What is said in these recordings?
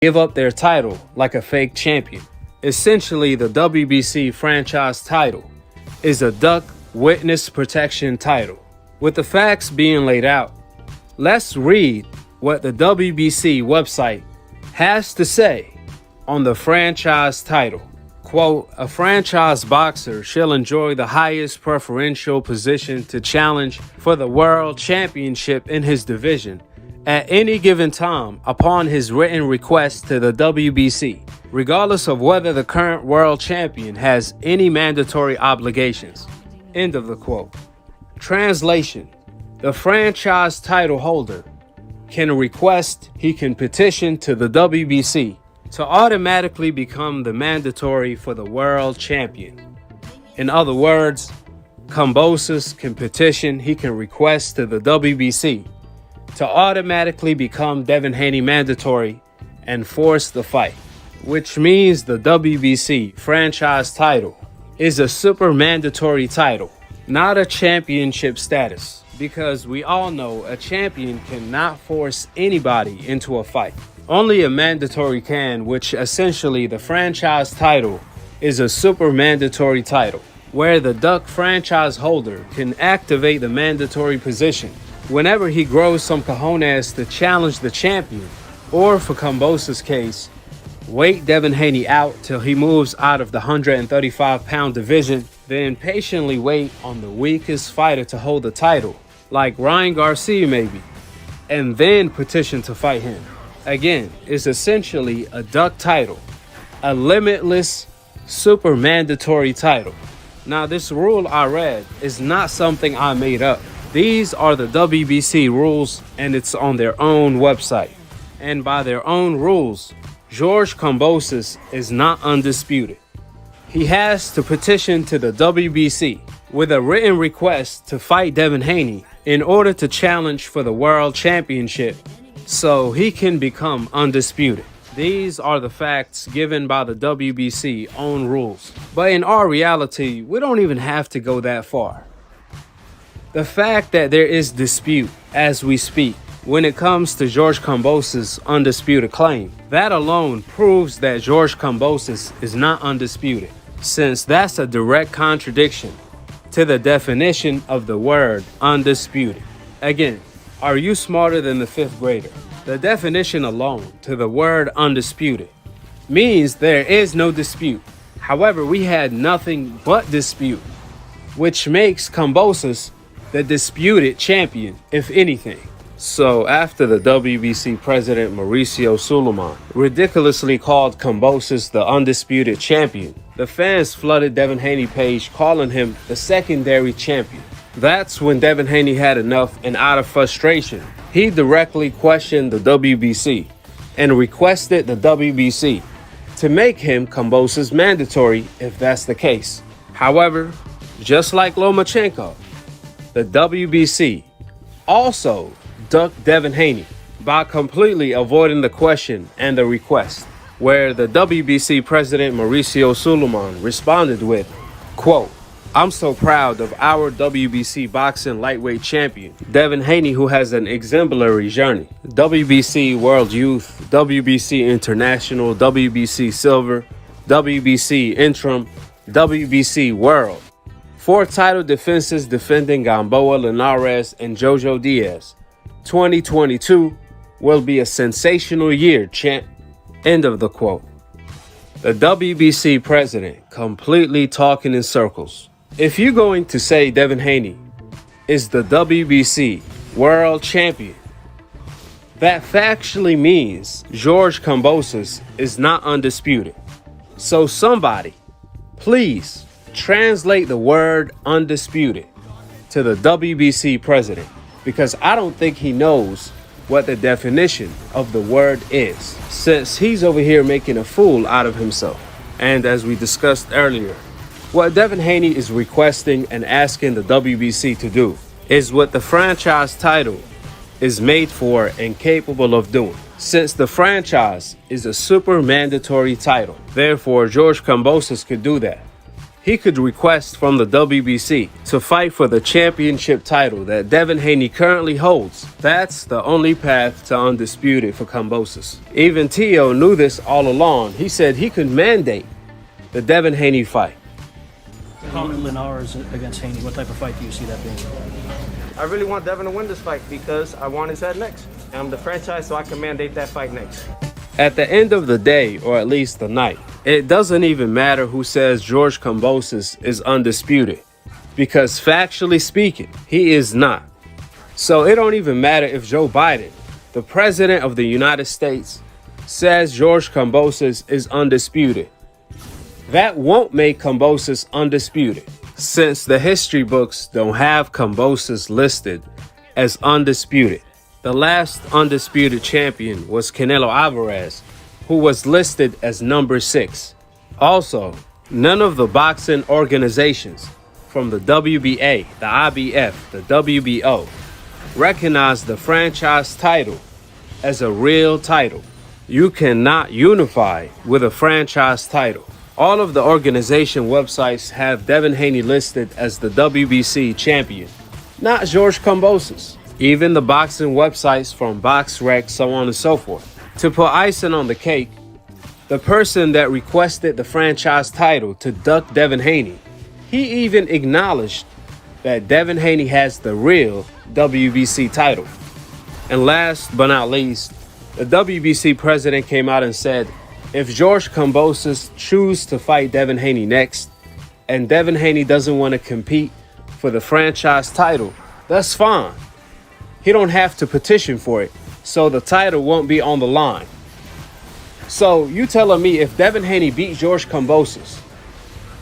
give up their title like a fake champion. Essentially, the WBC franchise title is a duck witness protection title. With the facts being laid out, let's read what the WBC website has to say on the franchise title. Quote, a franchise boxer shall enjoy the highest preferential position to challenge for the world championship in his division at any given time upon his written request to the WBC, regardless of whether the current world champion has any mandatory obligations. End of the quote. Translation: the franchise title holder can request, he can petition to the WBC to automatically become the mandatory for the world champion. In other words, Kambosos can petition, he can request to the WBC to automatically become Devin Haney mandatory and force the fight, which means the WBC franchise title is a super mandatory title, not a championship status, because we all know a champion cannot force anybody into a fight. Only a mandatory can, which essentially the franchise title is a super mandatory title, where the Duck franchise holder can activate the mandatory position whenever he grows some cojones to challenge the champion, or for Kambosos' case, wait Devin Haney out till he moves out of the 135-pound division, then patiently wait on the weakest fighter to hold the title, like Ryan Garcia maybe, and then petition to fight him. Again, it's essentially a duck title, a limitless, super mandatory title. Now, this rule I read is not something I made up. These are the WBC rules, and it's on their own website. And by their own rules, George Kambosos is not undisputed. He has to petition to the WBC with a written request to fight Devin Haney in order to challenge for the world championship, so he can become undisputed. These are the facts given by the WBC own rules. But in our reality, we don't even have to go that far. The fact that there is dispute as we speak when it comes to George Kambosos' undisputed claim, that alone proves that George Kambosos is not undisputed, since that's a direct contradiction to the definition of the word undisputed. Again, are you smarter than the fifth grader? The definition alone to the word undisputed means there is no dispute. However, we had nothing but dispute, which makes Kambosos the disputed champion, if anything. So after the WBC president Mauricio Sulaiman ridiculously called Kambosos the undisputed champion, the fans flooded Devin Haney page calling him the secondary champion. That's when Devin Haney had enough, and out of frustration, he directly questioned the WBC and requested the WBC to make him Kambosos mandatory if that's the case. However, just like Lomachenko, the WBC also ducked Devin Haney by completely avoiding the question and the request, where the WBC president Mauricio Sulaiman responded with, quote, I'm so proud of our WBC boxing lightweight champion, Devin Haney, who has an exemplary journey. WBC World Youth, WBC International, WBC Silver, WBC Interim, WBC World. 4 title defenses defending Gamboa, Linares, and Jojo Diaz. 2022 will be a sensational year, champ. End of the quote. The WBC president completely talking in circles. If you're going to say Devin Haney is the WBC world champion, that factually means George Kambosos is not undisputed. So somebody, please translate the word undisputed to the WBC president, because I don't think he knows what the definition of the word is, since he's over here making a fool out of himself. And as we discussed earlier, what Devin Haney is requesting and asking the WBC to do is what the franchise title is made for and capable of doing. Since the franchise is a super mandatory title, therefore George Kambosos could do that. he could request from the WBC to fight for the championship title that Devin Haney currently holds. That's the only path to undisputed for Kambosos. Even Tio knew this all along. He said he could mandate the Devin Haney fight. Comment Linares against Haney. What type of fight do you see that being? I really want Devin to win this fight because I want his head next. I'm the franchise, so I can mandate that fight next. At the end of the day, or at least the night, it doesn't even matter who says George Kambosos is undisputed, because factually speaking, he is not. So it don't even matter if Joe Biden, the president of the United States, says George Kambosos is undisputed. That won't make Kambosos undisputed, since the history books don't have Kambosos listed as undisputed. The last undisputed champion was Canelo Alvarez, who was listed as number 6. Also, none of the boxing organizations, from the WBA, the IBF, the WBO, recognize the franchise title as a real title. You cannot unify with a franchise title. All of the organization websites have Devin Haney listed as the WBC champion, not George Kambosos. Even the boxing websites from BoxRec, so on and so forth. To put icing on the cake, the person that requested the franchise title to duck Devin Haney, he even acknowledged that Devin Haney has the real WBC title. And last but not least, the WBC president came out and said, if George Kambosos chooses to fight Devin Haney next, and Devin Haney doesn't want to compete for the franchise title, that's fine. He don't have to petition for it, so the title won't be on the line. So you telling me if Devin Haney beat George Kambosos,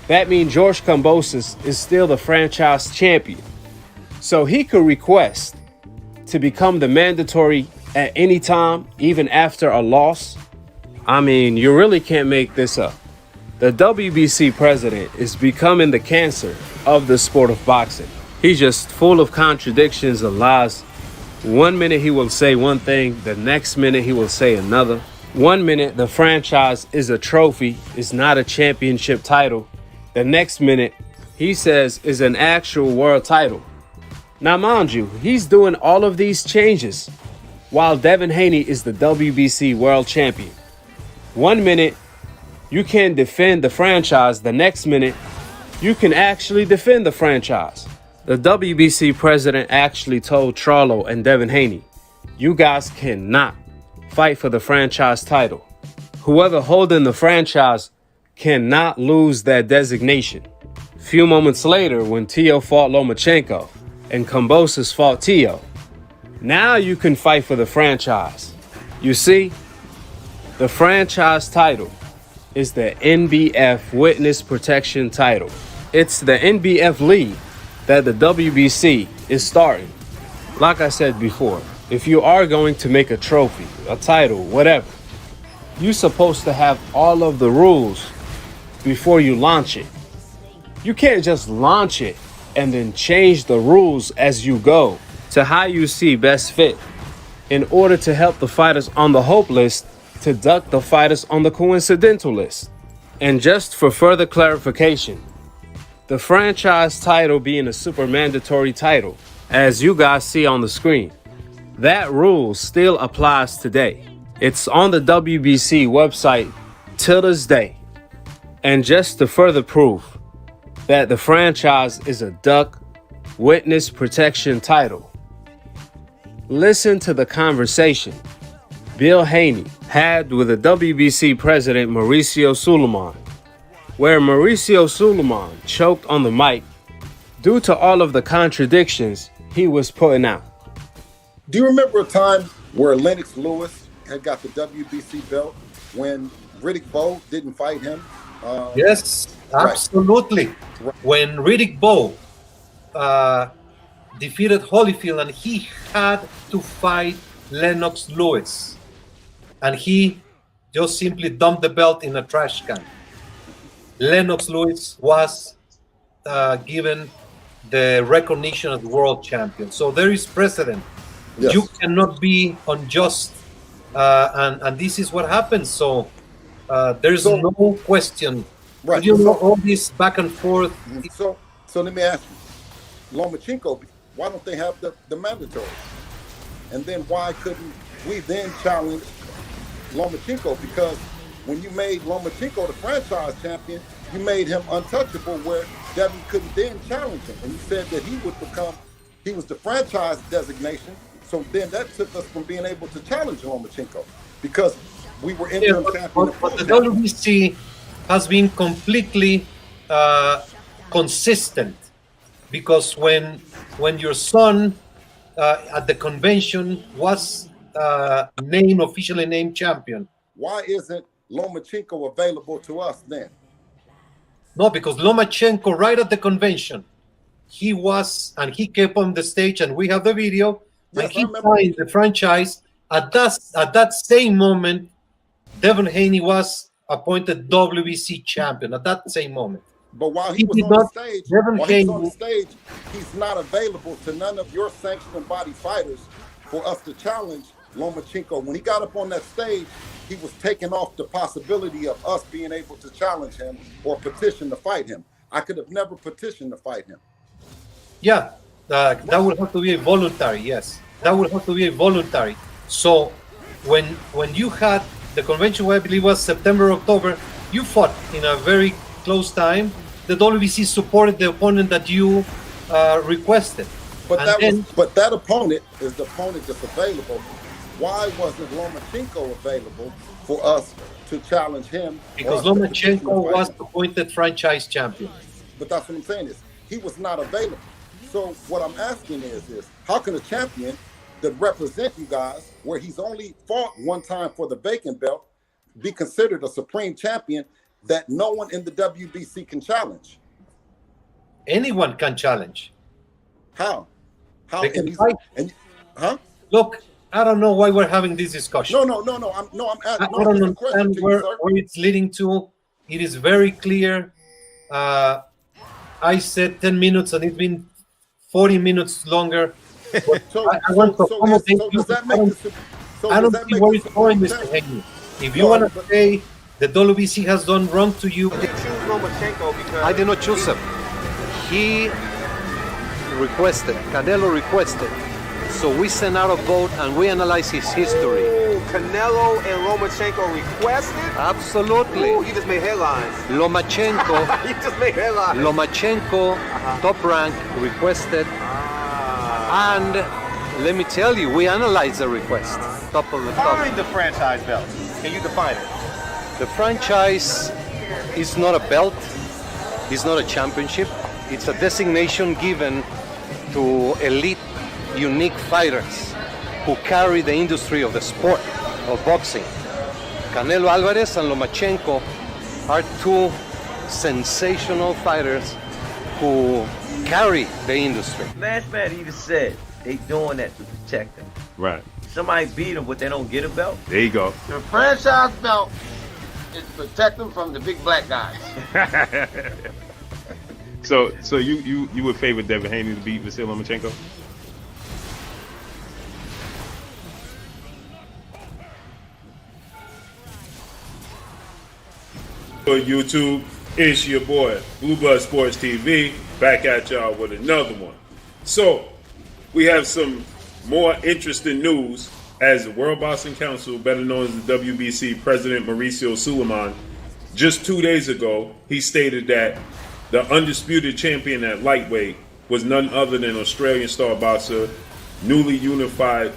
that means George Kambosos is still the franchise champion. So he could request to become the mandatory at any time, even after a loss. I mean, you really can't make this up. The WBC president is becoming the cancer of the sport of boxing. He's just full of contradictions and lies. One minute he will say one thing, the next minute he will say another. One minute the franchise is a trophy, it's not a championship title. The next minute he says is an actual world title. Now mind you, he's doing all of these changes while Devin Haney is the WBC world champion. One minute you can defend the franchise, the next minute you can actually defend the franchise. The WBC president actually told Charlo and Devin Haney, you guys cannot fight for the franchise title. Whoever holding the franchise cannot lose that designation. Few moments later, when Tio fought Lomachenko and Kambosos fought Tio, now you can fight for the franchise. You see, the franchise title is the NBF Witness Protection title. It's the NBF league that the WBC is starting. Like I said before, if you are going to make a trophy, a title, whatever, you're supposed to have all of the rules before you launch it. You can't just launch it and then change the rules as you go to how you see best fit in order to help the fighters on the hope list to duck the fighters on the coincidental list. And just for further clarification, the franchise title being a super mandatory title, as you guys see on the screen, that rule still applies today. It's on the WBC website till this day. And just to further prove that the franchise is a duck witness protection title, listen to the conversation Bill Haney had with the WBC president Mauricio Sulaiman, where Mauricio Sulaiman choked on the mic due to all of the contradictions he was putting out. Do you remember a time where Lennox Lewis had got the WBC belt when Riddick Bowe didn't fight him? Yes, absolutely. Right. When Riddick Bowe defeated Holyfield and he had to fight Lennox Lewis, and he just simply dumped the belt in a trash can. Lennox Lewis was given the recognition as world champion. So there is precedent. Yes. You cannot be unjust, and this is what happens. So there's no question Right. You know, all this back and forth. So let me ask you, Lomachenko, why don't they have the mandatory? And then why couldn't we then challenge Lomachenko? Because when you made Lomachenko the franchise champion, you made him untouchable where Devin couldn't then challenge him. And you said that he was the franchise designation. So then that took us from being able to challenge Lomachenko because we were interim champion. But the WBC has been completely consistent because when your son at the convention was officially named champion. Why isn't Lomachenko available to us then? No, because Lomachenko, right at the convention, he kept on the stage, and we have the video. Yes, and he I remember. signed the franchise. At that same moment, Devin Haney was appointed WBC champion. At that same moment. But while He he was did on the not- stage, Devin while he was on Haney- the stage, he's not available to none of your sanctioned body fighters for us to challenge Lomachenko. When he got up on that stage, he was taking off the possibility of us being able to challenge him or petition to fight him. I could have never petitioned to fight him. Yeah, that would have to be voluntary. Yes, that would have to be voluntary. So when you had the convention, I believe was September, October, you fought in a very close time. The WBC supported the opponent that you requested. But And that opponent is the opponent that's available. Why wasn't Lomachenko available for us to challenge him? because or us to petition to Lomachenko fight was him? appointed franchise champion. But that's what I'm saying is he was not available. So what I'm asking is how can a champion that represent you guys, where he's only fought one time for the vacant belt, be considered a supreme champion that no one in the WBC can challenge? Anyone can challenge. How? How? They can And he's- fight. and- huh? Look, I don't know why we're having this discussion. No. I'm I asking. don't it's a question understand to you, where sir. it's leading to. It is very clear. I said 10 minutes and it's been 40 minutes longer. So, I want to accommodate so you. does that make this? So I does don't that see make where this it's going, a Mr. supreme Haney. If you No, want to but- say the WBC has done wrong to you, You choose Lomachenko because I did not choose him. He requested, Canelo requested. So we sent out a vote and we analyzed his history. Ooh, Canelo and Lomachenko requested. Absolutely. Ooh, you just made headlines. Lomachenko, You just made headlines. Lomachenko, top rank, requested. And let me tell you, we analyzed the request. Top of the top. Define the franchise belt. Can you define it? The franchise is not a belt, it's not a championship, it's a designation given to elite, unique fighters who carry the industry of the sport of boxing. Canelo Alvarez and Lomachenko are two sensational fighters who carry the industry. Lashman even said they doing that to protect them. Right. Somebody beat them, but they don't get a belt. There you go. The franchise belt is to protect them from the big black guys. So you would favor Devin Haney to beat Vasily Lomachenko? YouTube, it's your boy Blue Blood Sports TV back at y'all with another one. So we have some more interesting news as the World Boxing Council, better known as the WBC President Mauricio Suleiman, just 2 days ago, he stated that the undisputed champion at lightweight was none other than Australian star boxer, newly unified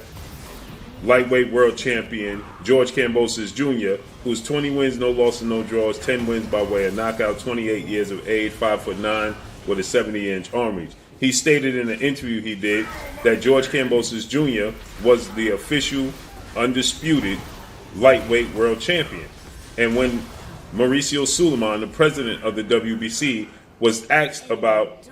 lightweight world champion George Kambosos Jr., who's 20 wins, no losses, no draws, 10 wins by way of knockout, 28 years of age, 5'9", with a 70-inch arm reach. He stated in an interview he did that George Kambosos Jr. was the official, undisputed lightweight world champion. And when Mauricio Suleiman, the president of the WBC, was asked about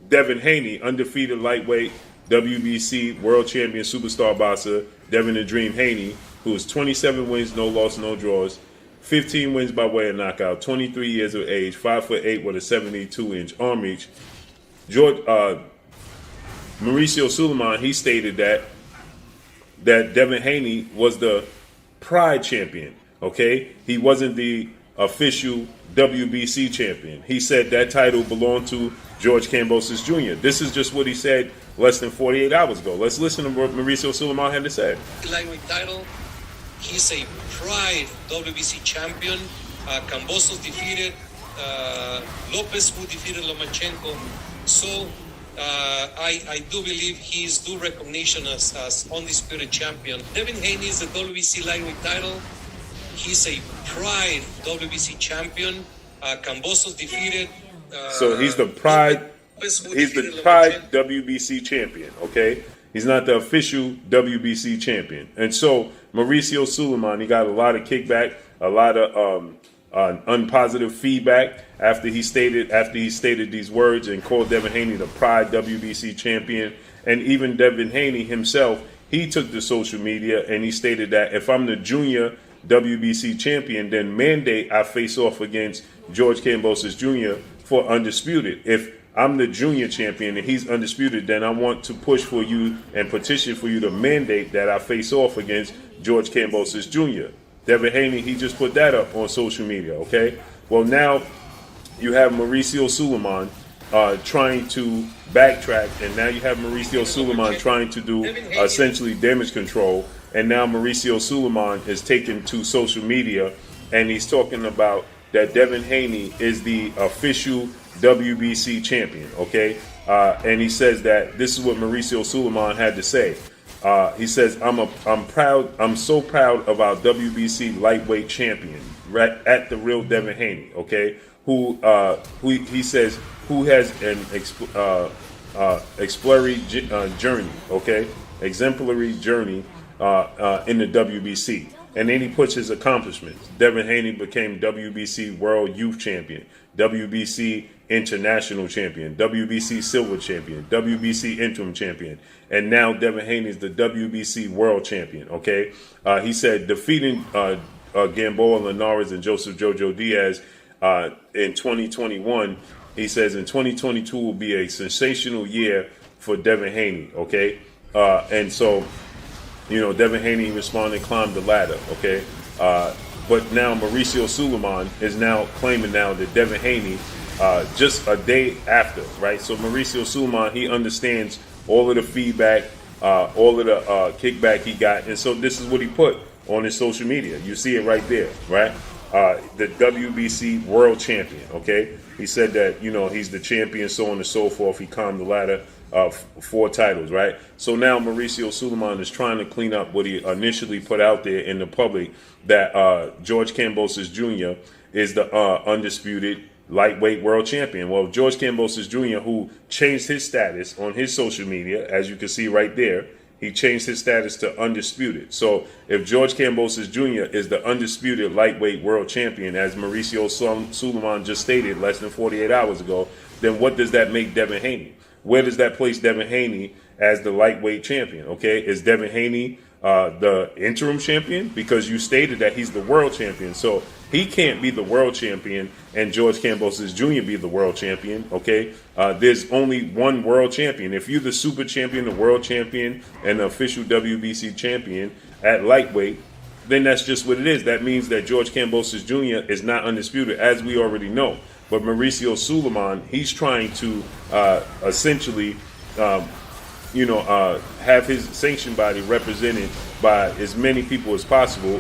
Devin Haney, undefeated lightweight WBC world champion superstar boxer Devin the Dream Haney, who is 27 wins, no loss, no draws, 15 wins by way of knockout, 23 years of age, 5'8" with a 72-inch arm reach. Mauricio Suleiman, he stated that Devin Haney was the Pride champion. Okay, he wasn't the official WBC champion. He said that title belonged to George Kambosos Jr. This is just what he said less than 48 hours ago. Let's listen to what Mauricio Sulaiman had to say. Lightweight title. He's a pride WBC champion. Kambosos defeated Lopez, who defeated Lomachenko. So I do believe he's due recognition as undisputed champion. Devin Haney is the WBC lightweight title. He's a pride WBC champion. Kambosos defeated. So he's the pride. He's the pride WBC champion. Okay, he's not the official WBC champion. And so Mauricio Sulaiman, he got a lot of kickback, a lot of unpositive feedback after he stated these words and called Devin Haney the pride WBC champion. And even Devin Haney himself, he took to social media and he stated that if I'm the junior WBC champion, then mandate I face off against George Kambosos Jr. for undisputed. If I'm the junior champion and he's undisputed, then I want to push for you and petition for you to mandate that I face off against George Kambosos Jr. Devin Haney, he just put that up on social media, okay? Well, now you have Mauricio Sulaiman trying to backtrack, and now you have Mauricio Sulaiman trying to do essentially damage control, and now Mauricio Sulaiman is taken to social media, and he's talking about that Devin Haney is the official WBC champion, okay? And he says that this is what Mauricio Sulaiman had to say. He says, I'm so proud of our WBC lightweight champion, right, at the real Devin Haney, okay? Who he says, who has an exemplary journey, okay? Exemplary journey in the WBC. And then he puts his accomplishments. Devin Haney became WBC World Youth Champion, WBC International Champion, WBC Silver Champion, WBC Interim Champion, and now Devin Haney is the WBC World Champion, okay? He said defeating Gamboa, Linares, and Joseph Jojo Diaz in 2021, he says in 2022 will be a sensational year for Devin Haney, okay? And so, you know, Devin Haney responded, climbed the ladder, okay? But now Mauricio Sulaiman is now claiming now that Devin Haney, just a day after, right? So Mauricio Sulaiman, he understands all of the feedback, all of the kickback he got. And so this is what he put on his social media. You see it right there, right? The WBC World Champion, okay? He said that, you know, he's the champion, so on and so forth. He climbed the ladder of 4 titles, right? So now Mauricio Sulaiman is trying to clean up what he initially put out there in the public, that George Kambosos Jr. is the undisputed lightweight world champion. Well, George Kambosos Jr., who changed his status on his social media, as you can see right there, he changed his status to undisputed. So if George Kambosos Jr. is the undisputed lightweight world champion, as Mauricio Sulaiman just stated less than 48 hours ago, then what does that make Devin Haney? Where does that place Devin Haney as the lightweight champion? Okay, is Devin Haney the interim champion? Because you stated that he's the world champion. So he can't be the world champion and George Kambosos Jr. be the world champion, okay? There's only one world champion. If you're the super champion, the world champion, and the official WBC champion at lightweight, then that's just what it is. That means that George Kambosos Jr. is not undisputed, as we already know. But Mauricio Sulaiman, he's trying to essentially, have his sanction body represented by as many people as possible.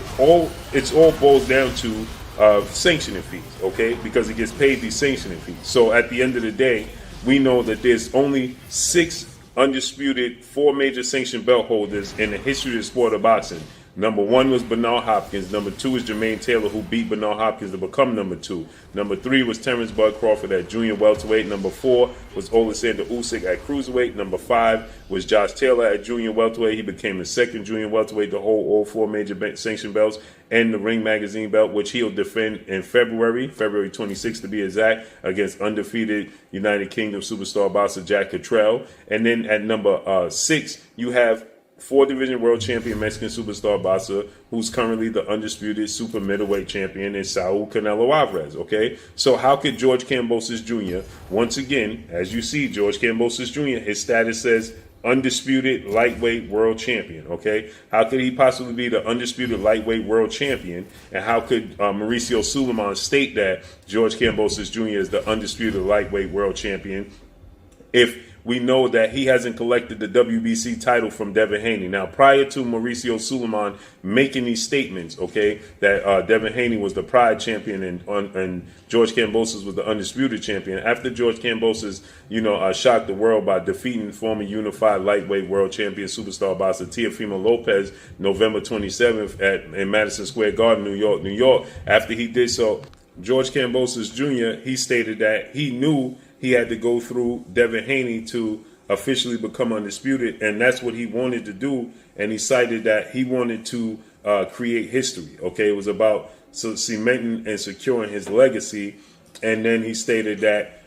It's all boils down to sanctioning fees, okay? Because it gets paid these sanctioning fees. So at the end of the day, we know that there's only 6 undisputed 4 major sanctioned belt holders in the history of the sport of boxing. Number 1 was Bernard Hopkins. Number 2 is Jermaine Taylor, who beat Bernard Hopkins to become number 2. Number 3 was Terrence Bud Crawford at junior welterweight. Number 4 was Oleksandr Usyk at cruiserweight. Number 5 was Josh Taylor at junior welterweight. He became the 2nd junior welterweight to hold all 4 major sanctioned belts and the Ring Magazine belt, which he'll defend in February 26th to be exact, against undefeated United Kingdom superstar boxer Jack Cottrell. And then at number 6, you have 4-division world champion Mexican superstar boxer, who's currently the undisputed super middleweight champion, is Saul Canelo Alvarez, okay? So how could George Kambosos Jr., once again, as you see, George Kambosos Jr., his status says undisputed lightweight world champion. Okay, how could he possibly be the undisputed lightweight world champion? And how could Mauricio Sulaiman state that George Kambosos Jr. is the undisputed lightweight world champion if we know that he hasn't collected the WBC title from Devin Haney? Now, prior to Mauricio Sulaiman making these statements, okay, that Devin Haney was the Pride champion and George Kambosos was the undisputed champion, after George Kambosos, shocked the world by defeating former unified lightweight world champion superstar boxer Teofimo Lopez November 27th in Madison Square Garden, New York. After he did so, George Kambosos Jr., he stated that he knew he had to go through Devin Haney to officially become undisputed, and that's what he wanted to do. And he cited that he wanted to create history. Okay, it was about cementing and securing his legacy. And then he stated that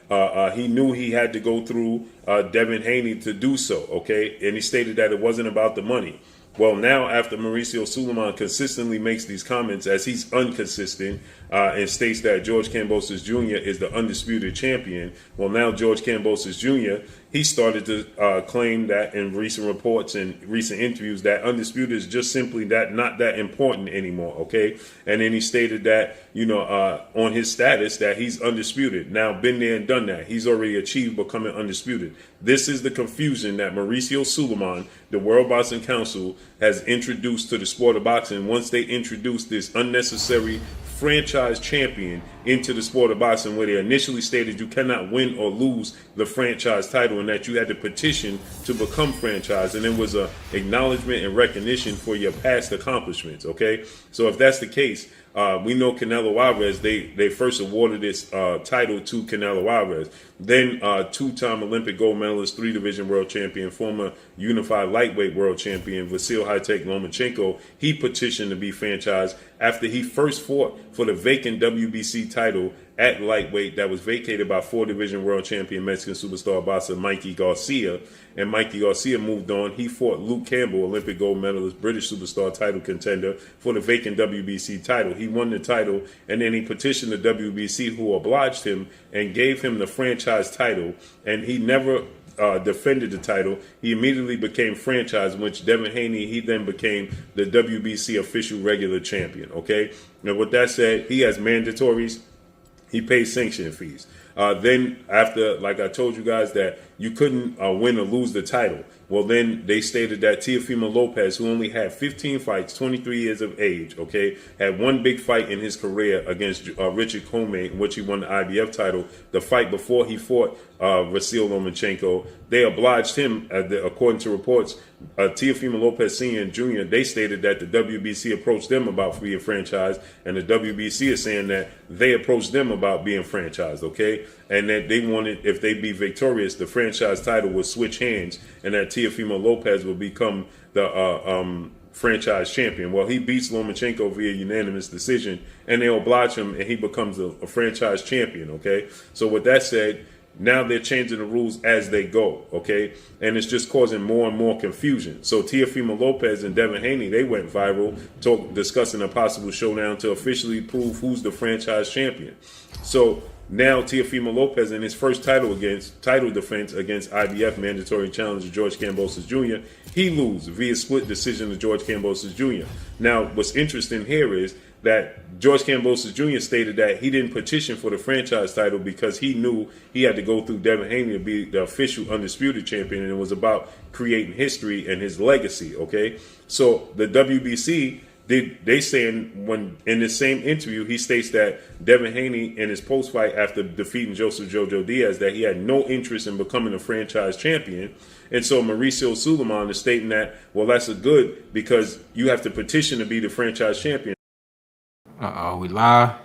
he knew he had to go through Devin Haney to do so. Okay, and he stated that it wasn't about the money. Well, now after Mauricio Sulaiman consistently makes these comments, as he's inconsistent, and states that George Kambosos Jr. is the undisputed champion, well, now George Kambosos Jr., he started to claim that in recent reports and recent interviews that undisputed is just simply not that important anymore, okay? And then he stated that, on his status that he's undisputed. Now, been there and done that. He's already achieved becoming undisputed. This is the confusion that Mauricio Sulaiman, the World Boxing Council, has introduced to the sport of boxing. Once they introduced this unnecessary franchise champion into the sport of boxing, where they initially stated you cannot win or lose the franchise title and that you had to petition to become franchise, and it was a acknowledgement and recognition for your past accomplishments. Okay, so if that's the case, we know Canelo Alvarez, they first awarded this title to Canelo Alvarez. Then two-time Olympic gold medalist, 3-division world champion, former unified lightweight world champion Vasil Haitek Lomachenko, he petitioned to be franchised after he first fought for the vacant WBC title at lightweight that was vacated by 4-division world champion Mexican superstar boxer Mikey Garcia. And Mikey Garcia moved on. He fought Luke Campbell, Olympic gold medalist, British superstar title contender, for the vacant WBC title. He won the title, and then he petitioned the WBC, who obliged him and gave him the franchise title, and he never defended the title. He immediately became franchise, which Devin Haney, he then became the WBC official regular champion, okay? Now, with that said, he has mandatories. He pays sanction fees. Then after, like I told you guys, that you couldn't win or lose the title. Well, then they stated that Teofimo Lopez, who only had 15 fights, 23 years of age, okay, had one big fight in his career against Richard Commey, in which he won the IBF title. The fight before he fought Vasil Lomachenko, they obliged him, according to reports, Teofimo Lopez Sr. and Jr., they stated that the WBC approached them about being franchised, and the WBC is saying that they approached them about being franchised, okay? And that they wanted, if they be victorious, the franchise title would switch hands, and that Teofimo Lopez would become the franchise champion. Well, he beats Lomachenko via unanimous decision, and they oblige him, and he becomes a franchise champion, okay? So with that said, now they're changing the rules as they go, okay? And it's just causing more and more confusion. So Teofimo Lopez and Devin Haney, they went viral, discussing a possible showdown to officially prove who's the franchise champion. So now Teofimo Lopez, in his first title defense against IBF mandatory challenger George Kambosos Jr., he loses via split decision to George Kambosos Jr. Now, what's interesting here is that George Kambosos Jr. stated that he didn't petition for the franchise title because he knew he had to go through Devin Haney to be the official undisputed champion, and it was about creating history and his legacy, okay? So the WBC, they saying, when in this same interview, he states that Devin Haney, in his post-fight after defeating Joseph Jojo Diaz, that he had no interest in becoming a franchise champion. And so Mauricio Sulaiman is stating that, well, that's a good, because you have to petition to be the franchise champion. We live.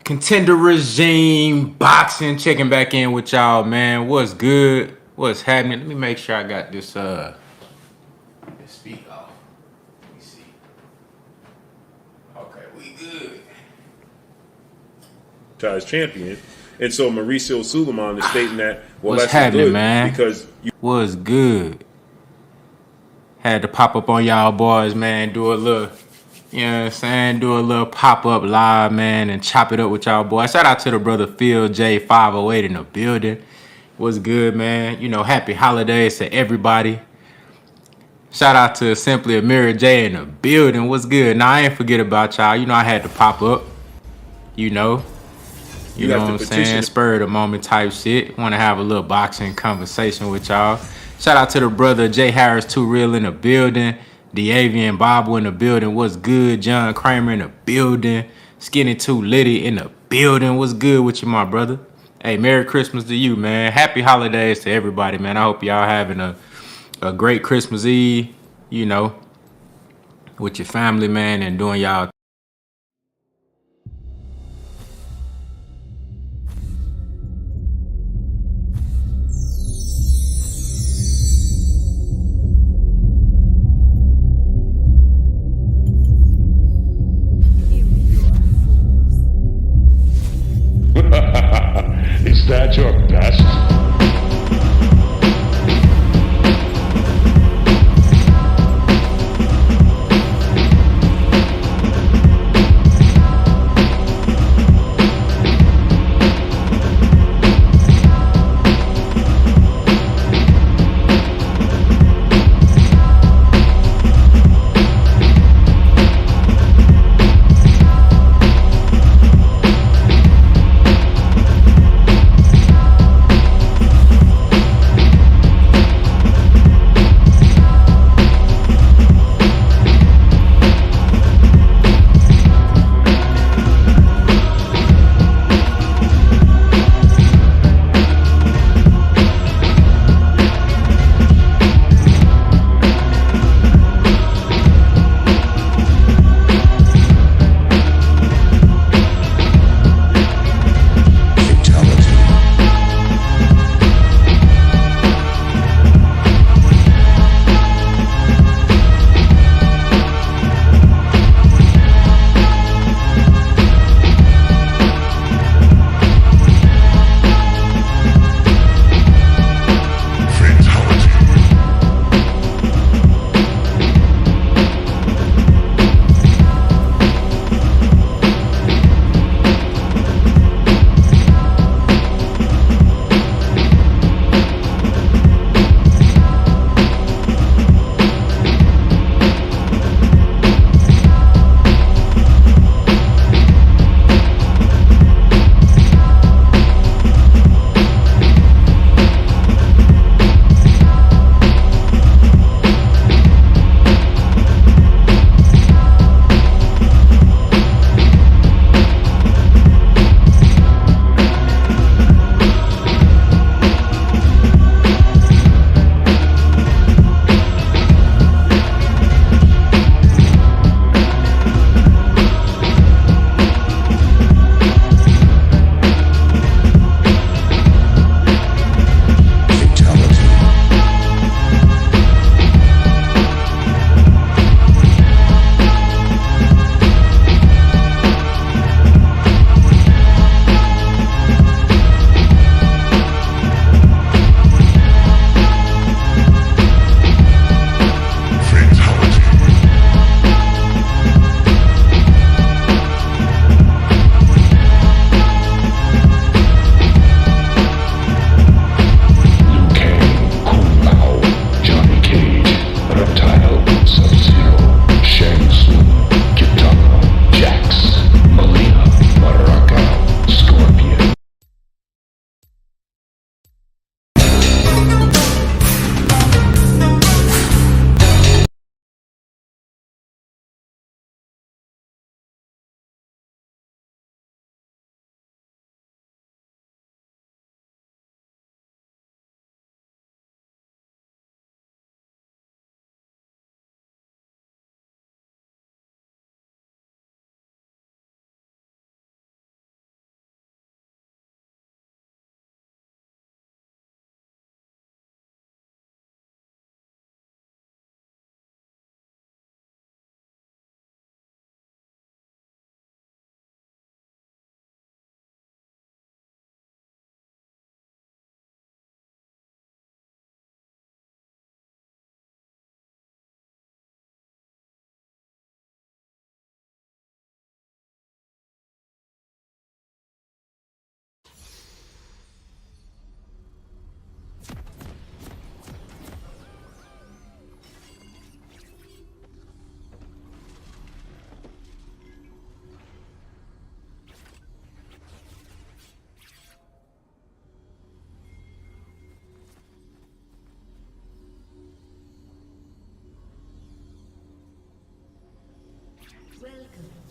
Contender Regime Boxing, checking back in with y'all, man. What's good? What's happening? Let me make sure I got this this speak off. Let me see. Okay, we good. Franchise champion. And so Mauricio Sulaiman is stating that, well, what's that's happening, good, man? Because what's good? Had to pop up on y'all boys, man. Do a little, you know what I'm saying? Do a little pop-up live, man, and chop it up with y'all boys. Shout out to the brother Phil J508 in the building. What's good, man? You know, happy holidays to everybody. Shout out to Simply Amira J in the building. What's good? Now, I ain't forget about y'all. You know, I had to pop up. You know You know have what to I'm petition saying? Spur of the moment type shit. Want to have a little boxing conversation with y'all. Shout out to the brother Jay Harris, Too Real in the building. D'Avian Bible in the building. What's good? John Kramer in the building. Skinny Too Litty in the building. What's good with you, my brother? Hey, Merry Christmas to you, man. Happy holidays to everybody, man. I hope y'all having a great Christmas Eve, you know, with your family, man, and doing y'all. Is that your best?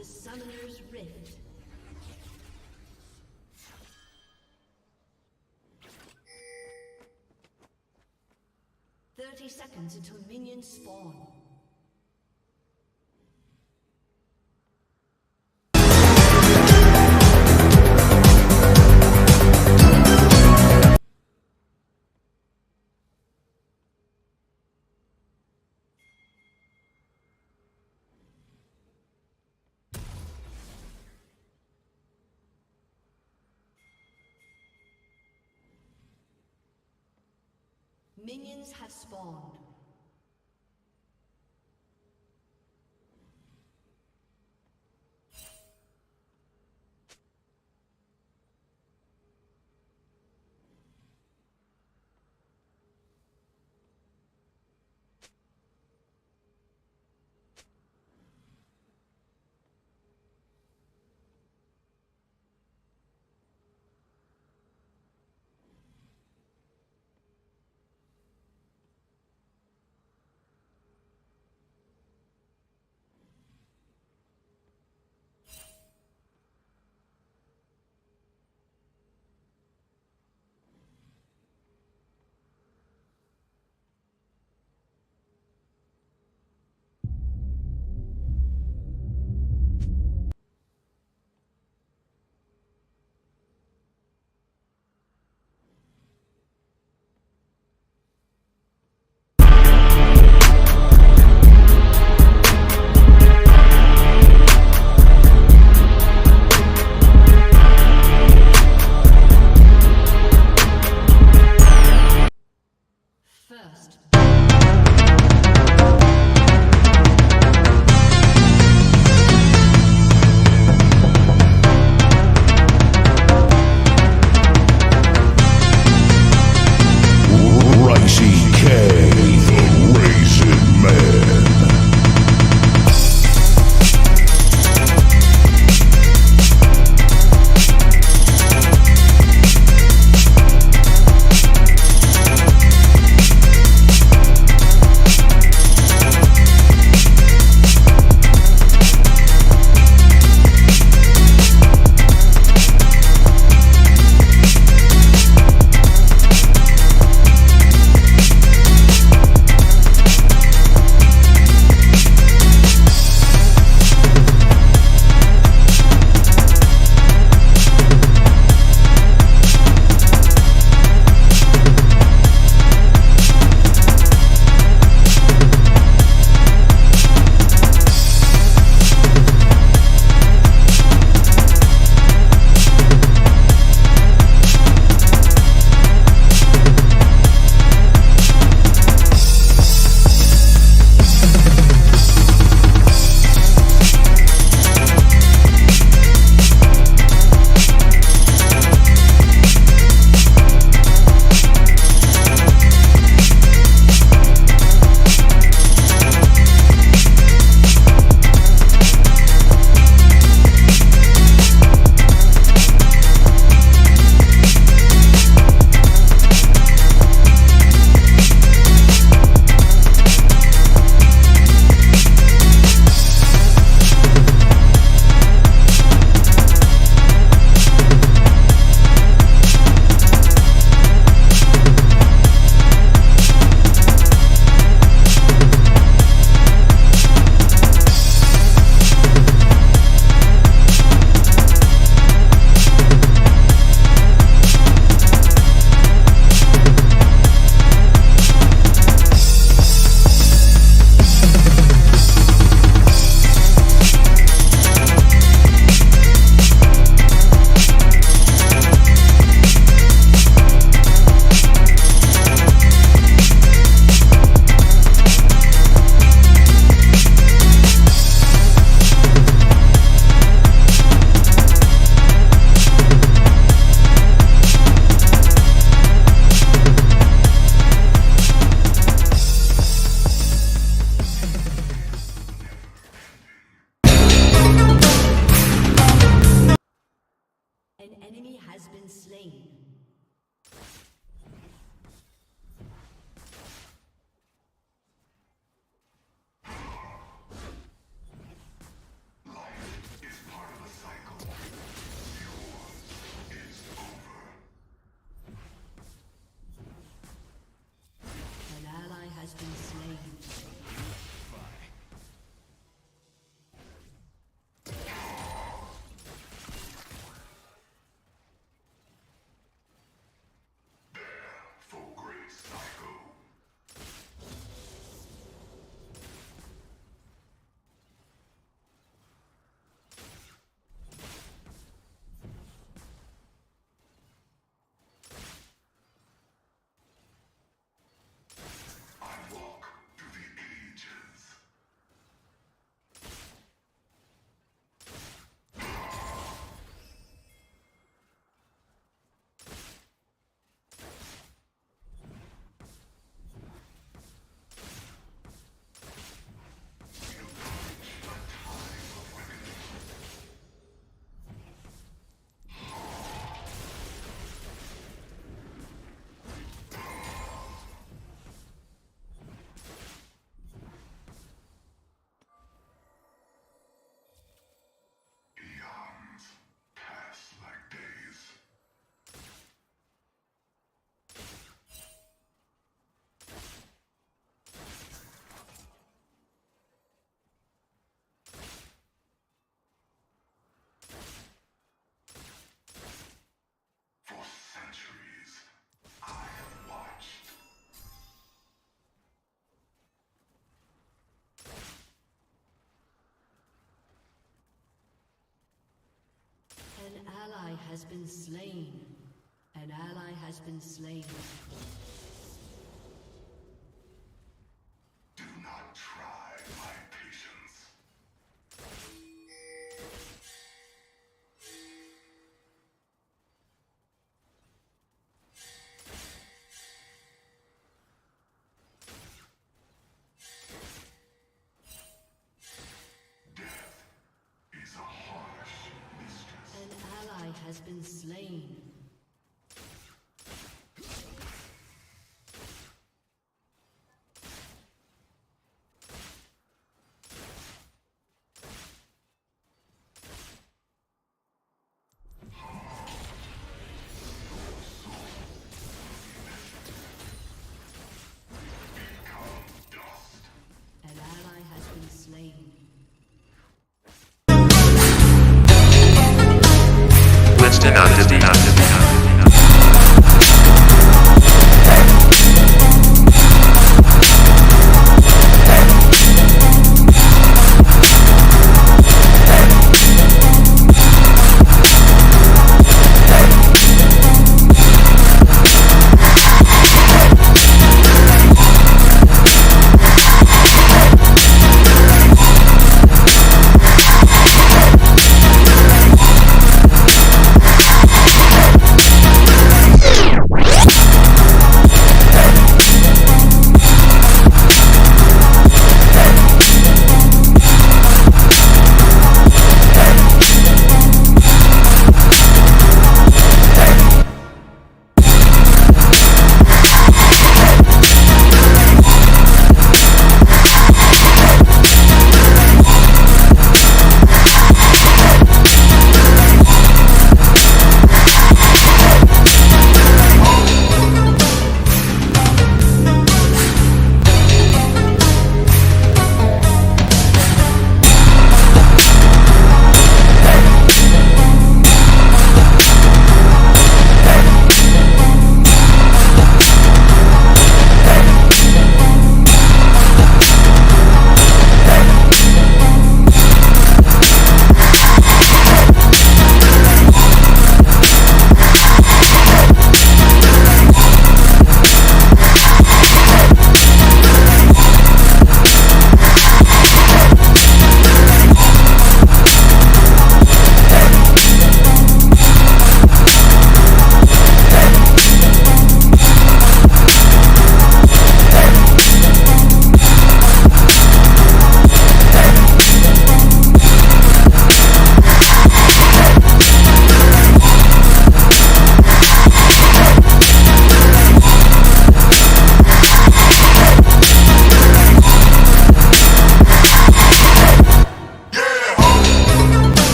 to Summoner's Rift. Seconds until minions spawn. Minions have spawned. has been slain. An ally has been slain. Do not try my patience. Death is a harsh mistress. An ally has been slain. An ally has been slain. Winston Underdee.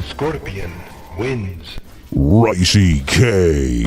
Scorpion wins. Ricey K.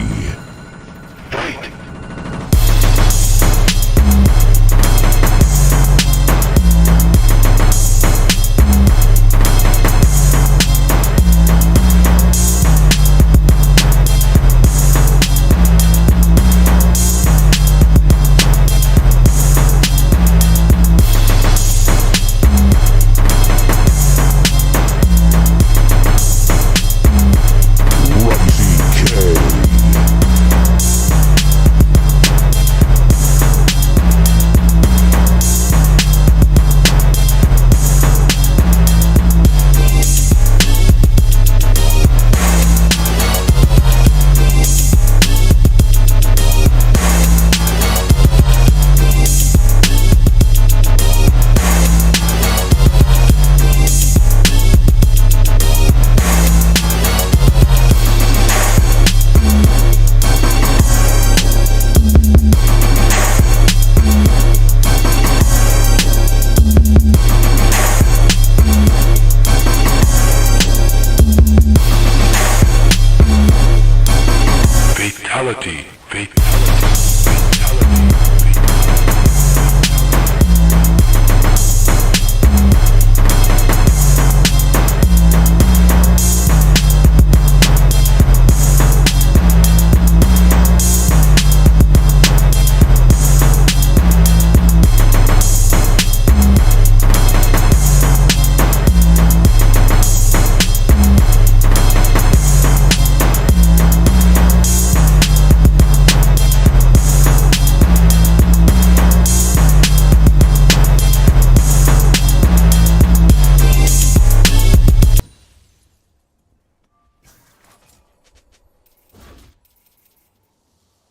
Fatality.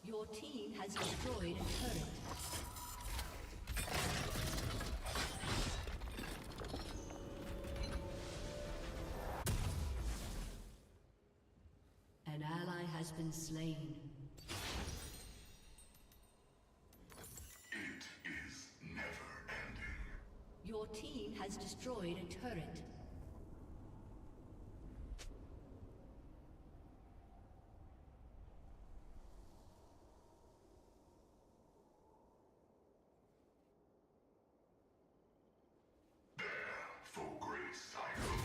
Your team has destroyed a turret. An ally has been slain. It is never ending. Your team has destroyed a turret. For great cycle.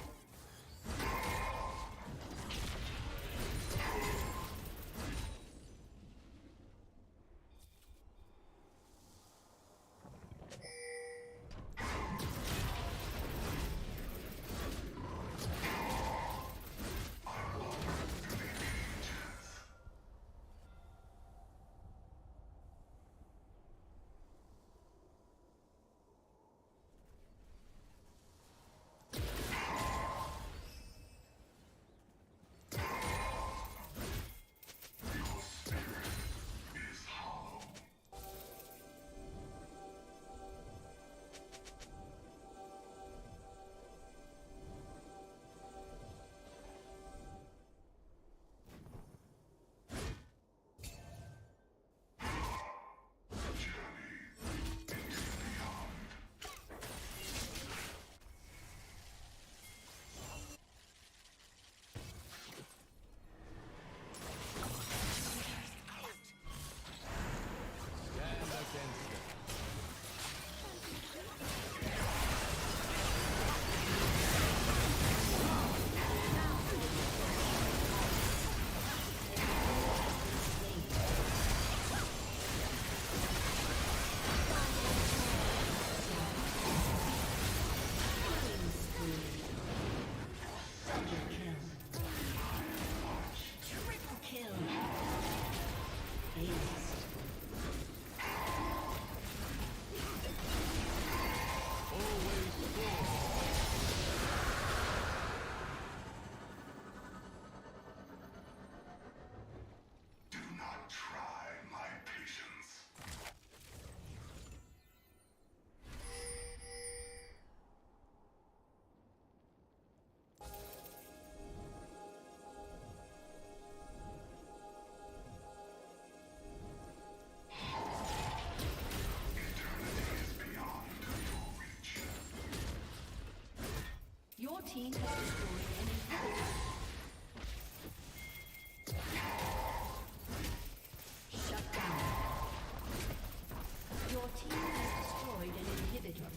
team has destroyed an inhibitor. Shut down. Your team has destroyed an inhibitor.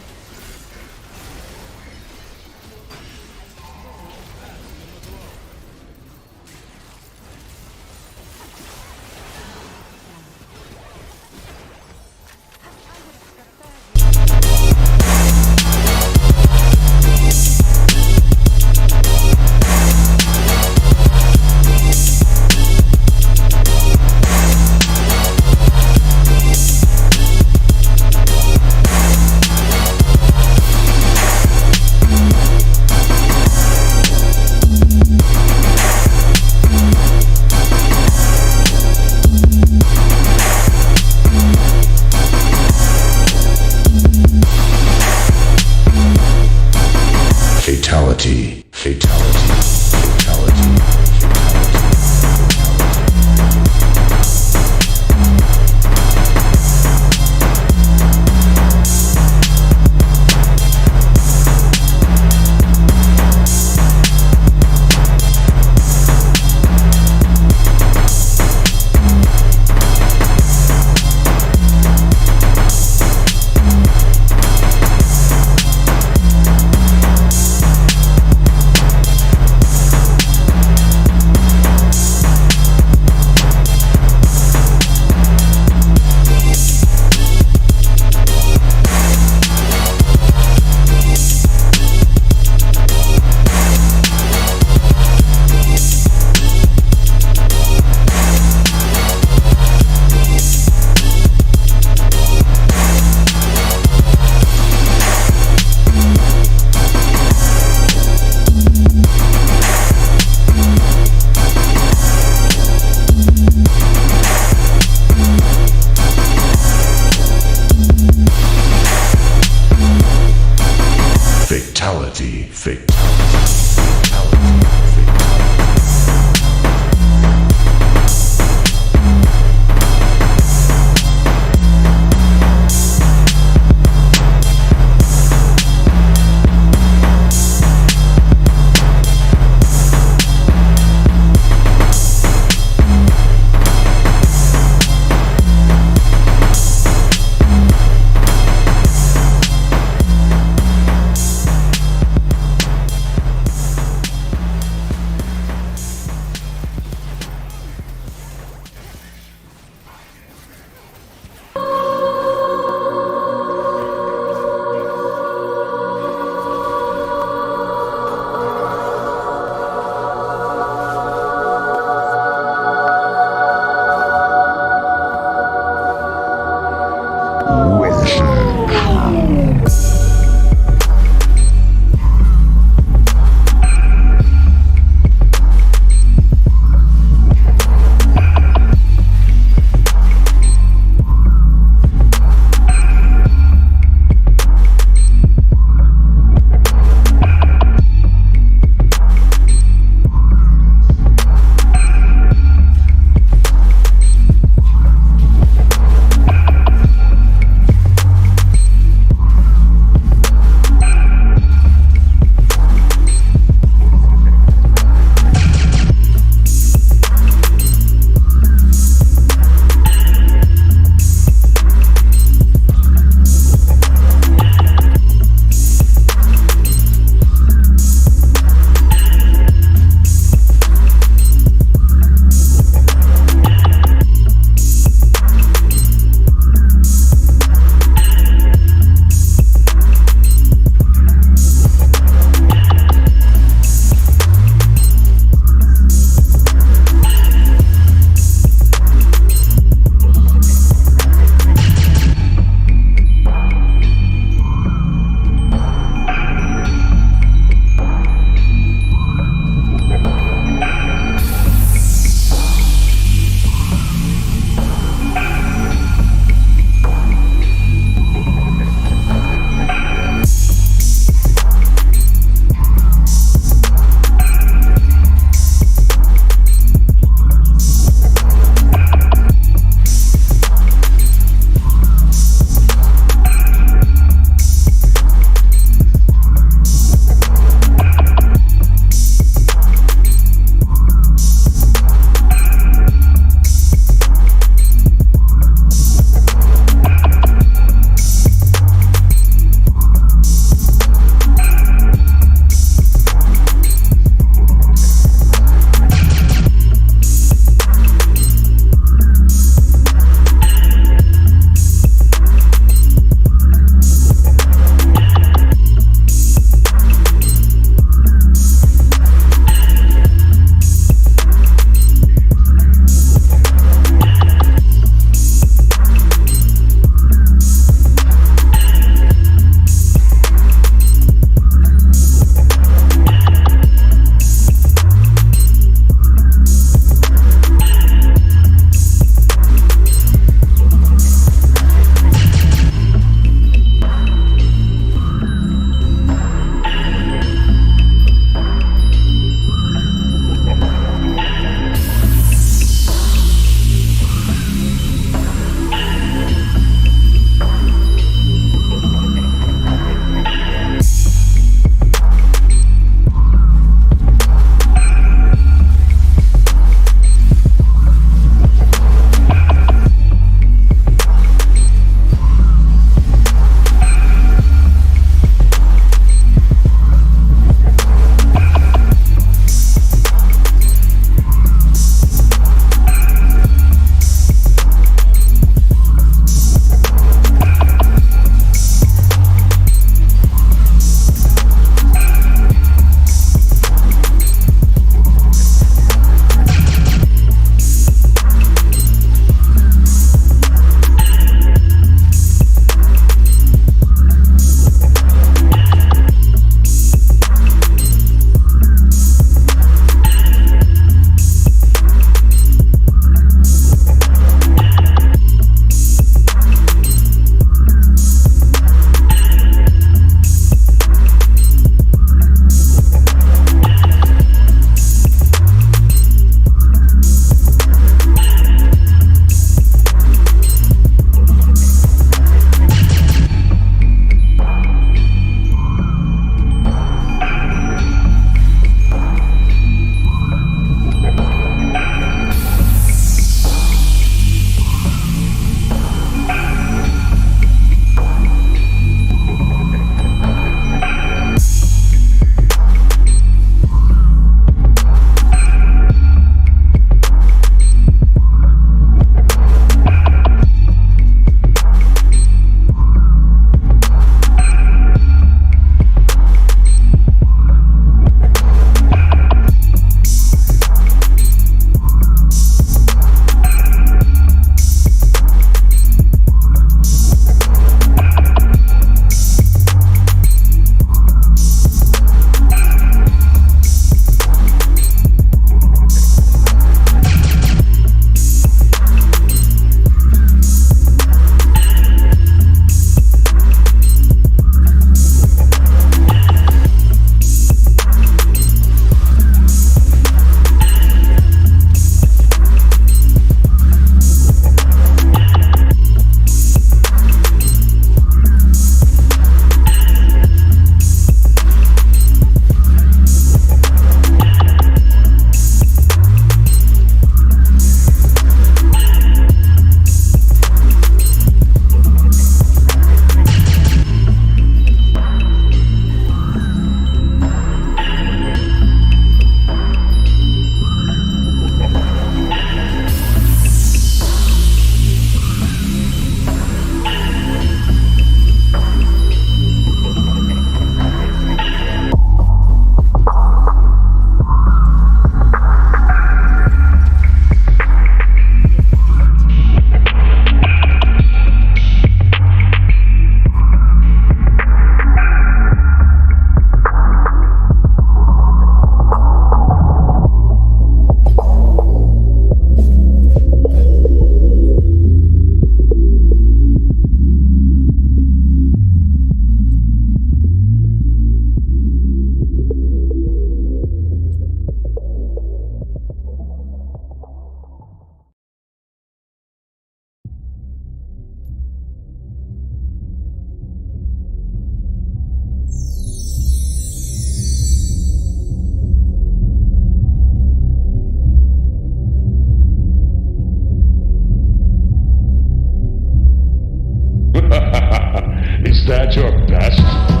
Is that your best?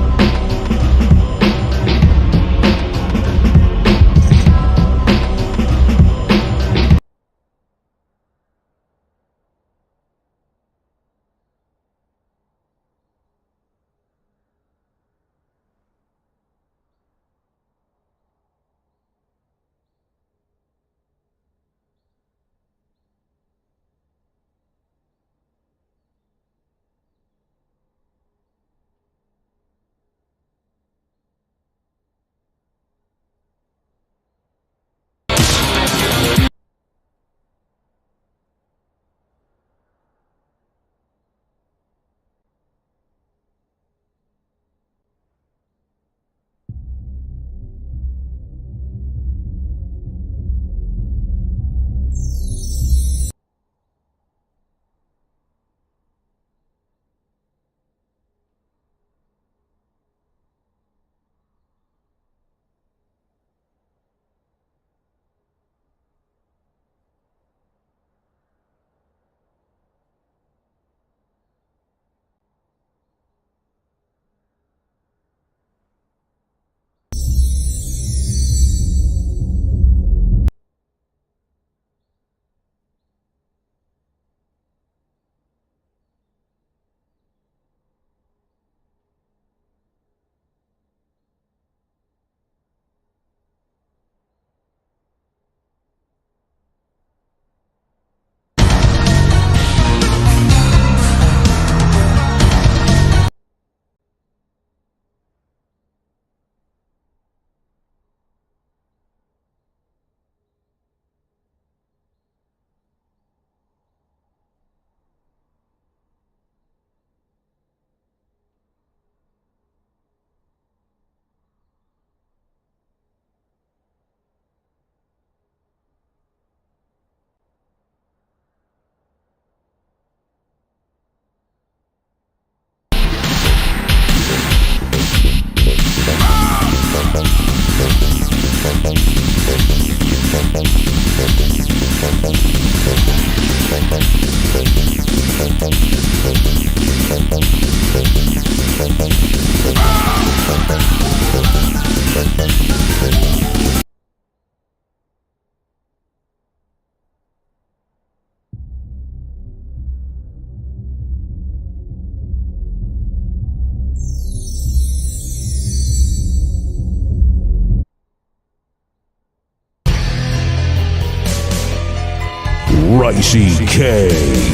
Ricey K,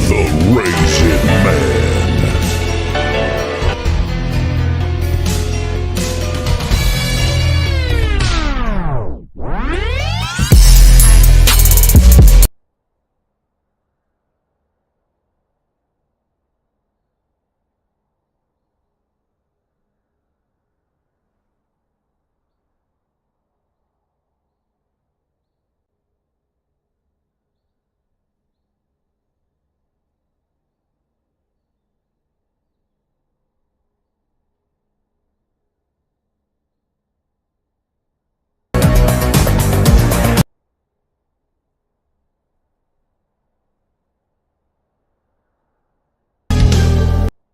the